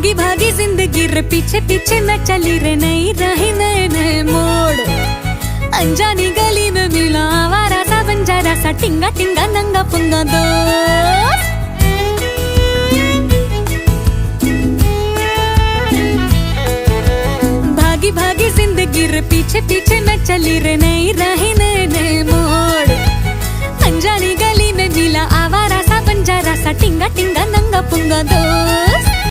भागी भागी जिंदगी रे पीछे पीछे मैं चली रे नई रही नए नए मोड़। अनजानी गली में मिला आवारा सा बंजारा सा टिंगा टिंगा नंगा पुंगा दोस्त। भागी भागी जिंदगी रे पीछे पीछे मैं चली रे नई रही नए नए मोड़। अनजानी गली में मिला आवारा सा बंजारा सा टिंगा टिंगा नंगा पुंगा दोस्त।